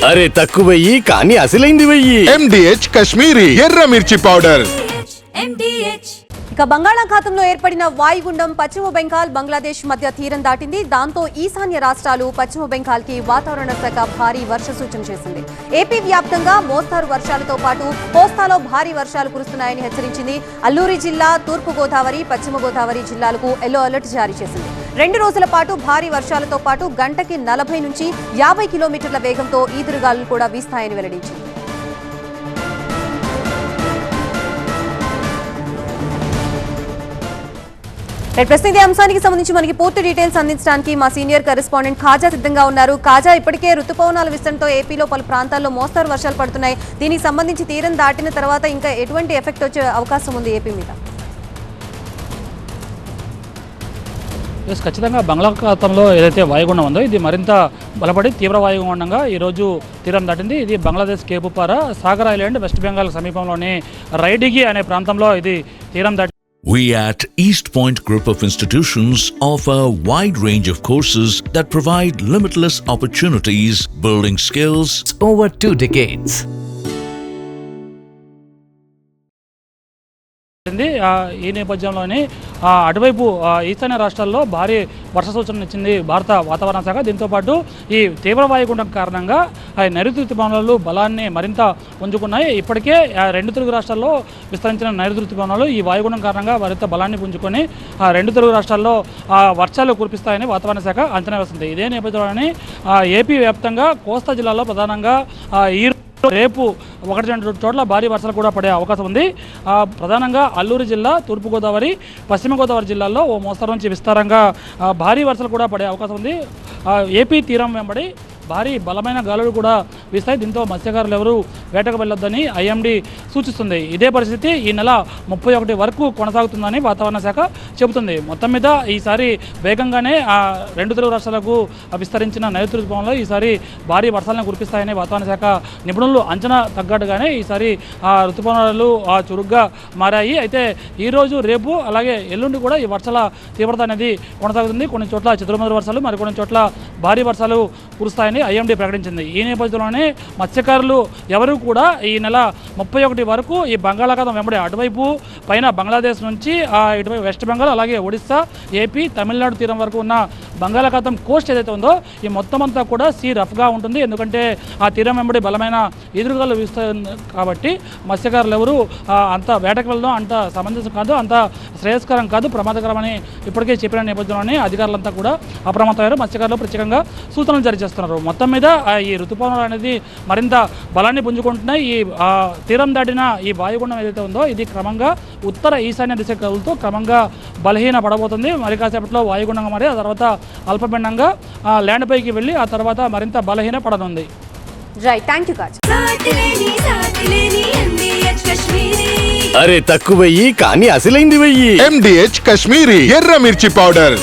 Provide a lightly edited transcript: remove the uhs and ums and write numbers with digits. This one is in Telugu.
అరే తక్కువయ్యి కానీ అసలైంది వెయ్యి. MDH కాశ్మీరీ ఎర్ర మిర్చి పౌడర్. ఇక బంగాళాఖాతంలో ఏర్పడిన వాయుగుండం పశ్చిమ బెంగాల్ బంగ్లాదేశ్ మధ్య తీరం దాటింది. దాంతో ఈశాన్య రాష్ట్రాలు పశ్చిమ బెంగాల్ కి వాతావరణ శాఖ భారీ వర్ష సూచన చేసింది. ఏపీ వ్యాప్తంగా మోస్తారు వర్షాలతో పాటు కోస్తాలో భారీ వర్షాలు కురుస్తున్నాయని హెచ్చరించింది. అల్లూరి జిల్లా, తూర్పు గోదావరి, పశ్చిమ గోదావరి జిల్లాలకు ఎల్లో అలర్ట్ జారీ చేసింది. 2 రోజుల పాటు భారీ వర్షాలతో పాటు గంటకి 40 నుంచి 50 కిలోమీటర్ల వేగంతో ఈదురుగాలులు కూడా వీస్తాయని వెల్లడించింది. ప్రస్తుతం ఇదే అంశానికి సంబంధించి మనకి పూర్తి డీటెయిల్స్ అందించడానికి మా సీనియర్ కరెస్పాండెంట్ ఖాజా సిద్ధంగా ఉన్నారు. ఖాజా, ఇప్పటికే రుతుపవనాల విస్తరణతో ఏపీలో పలు ప్రాంతాల్లో మోస్తారు వర్షాలు పడుతున్నాయి. దీనికి సంబంధించి తీరం దాటిన తర్వాత ఇంకా ఎటువంటి ఎఫెక్ట్ వచ్చే అవకాశం ఉంది ఏపీ మీద? ఖచ్చితంగా బంగాళాఖాతంలో ఏదైతే వాయుగుండం ఉందో ఇది మరింత బలపడి తీవ్ర వాయుగుండంగా ఈరోజు తీరం దాటింది. ఇది బంగ్లాదేశ్ కేపుపార, సాగర్ ఐలాండ్, వెస్ట్ బెంగాల్ సమీపంలోని రైడిగి అనే ప్రాంతంలో ఇది తీరం దాటి. We at East Point Group of Institutions offer a wide range of courses that provide limitless opportunities, building skills over 2 decades. ఈ నేపథ్యంలోనే అటువైపు ఈశాన్య రాష్ట్రాల్లో భారీ వర్ష సూచన ఇచ్చింది భారత వాతావరణ శాఖ. దీంతోపాటు ఈ తీవ్ర వాయుగుండం కారణంగా నైరుతి ఋతుపవనాలు బలాన్ని మరింత పుంజుకున్నాయి. ఇప్పటికే 2 తెలుగు రాష్ట్రాల్లో విస్తరించిన నైరుతి ఋతుపవనాలు ఈ వాయుగుండం కారణంగా మరింత బలాన్ని పుంజుకొని 2 తెలుగు రాష్ట్రాల్లో వర్షాలు కురిపిస్తాయని వాతావరణ శాఖ అంచనా వేస్తుంది. ఇదే నేపథ్యంలోనే ఏపీ వ్యాప్తంగా కోస్తా జిల్లాలో ప్రధానంగా రేపు 1-2 చోట్ల భారీ వర్షాలు కూడా పడే అవకాశం ఉంది. ప్రధానంగా అల్లూరి జిల్లా, తూర్పుగోదావరి, పశ్చిమ గోదావరి జిల్లాల్లో ఓ మోస్తరు నుంచి విస్తారంగా భారీ వర్షాలు కూడా పడే అవకాశం ఉంది. ఏపీ తీరం వెంబడి భారీ బలమైన గాలులు కూడా వీస్తాయి. దీంతో మత్స్యకారులు ఎవరూ వేటకు వెళ్ళొద్దని IMD సూచిస్తుంది. ఇదే పరిస్థితి ఈ నెల 31 వరకు కొనసాగుతుందని వాతావరణ శాఖ చెబుతుంది. మొత్తం మీద ఈసారి వేగంగానే 2 తెలుగు రాష్ట్రాలకు విస్తరించిన నైరుతి ఋతుపవనాలు ఈసారి భారీ వర్షాలను కురిపిస్తాయని వాతావరణ శాఖ నిపుణులు అంచనా తగ్గట్టుగానే ఈసారి ఋతుపవనాలు చురుగ్గా మారాయి. అయితే ఈరోజు, రేపు అలాగే ఎల్లుండి కూడా ఈ వర్షాల తీవ్రత అనేది కొనసాగుతుంది. కొన్ని చోట్ల చెదురుమదురు వర్షాలు, మరికొన్ని చోట్ల భారీ వర్షాలు కురుస్తాయని IMD ప్రకటించింది. ఈ నేపథ్యంలోనే మత్స్యకారులు ఎవరు కూడా ఈ నెల 31 వరకు ఈ బంగాళాఖాతం వెంబడి అటువైపు పైన బంగ్లాదేశ్ నుంచి ఇటువైపు వెస్ట్ బెంగాల్, అలాగే ఒడిస్సా, ఏపీ, తమిళనాడు తీరం వరకు ఉన్న బంగాళాఖాతం కోస్ట్ ఏదైతే ఉందో ఈ మొత్తం అంతా కూడా సీ రఫ్గా ఉంటుంది. ఎందుకంటే ఆ తీరం వెంబడి బలమైన ఎదురుగాలు వీస్తుంది కాబట్టి మత్స్యకారులు ఎవరు అంత వేటకు వెళ్ళడం అంత సమంజసం కాదు, అంత శ్రేయస్కరం కాదు, ప్రమాదకరమని ఇప్పటికే చెప్పిన నేపథ్యంలోనే అధికారులంతా కూడా అప్రమత్తమయ్యారు. మత్స్యకారులు ప్రత్యేకంగా సూచనలు జారీ చేస్తున్నారు. మొత్తం మీద ఈ ఋతుపవనాలు అనేది మరింత బలాన్ని పుంజుకుంటున్నాయి. ఈ తీరం దాటిన ఈ వాయుగుండం ఏదైతే ఉందో ఇది క్రమంగా ఉత్తర ఈశాన్య దిశ కదులుతూ క్రమంగా బలహీన పడబోతుంది. మరి కాసేపట్లో వాయుగుండంగా మరి ఆ తర్వాత అల్పపిండంగా ల్యాండ్ పైకి వెళ్ళి ఆ తర్వాత మరింత బలహీన పడనుంది. అరే తక్కువయ్యి కానీ అసలైంది వెయ్యి. MDH కాశ్మీరీ ఎర్ర మిర్చి పౌడర్.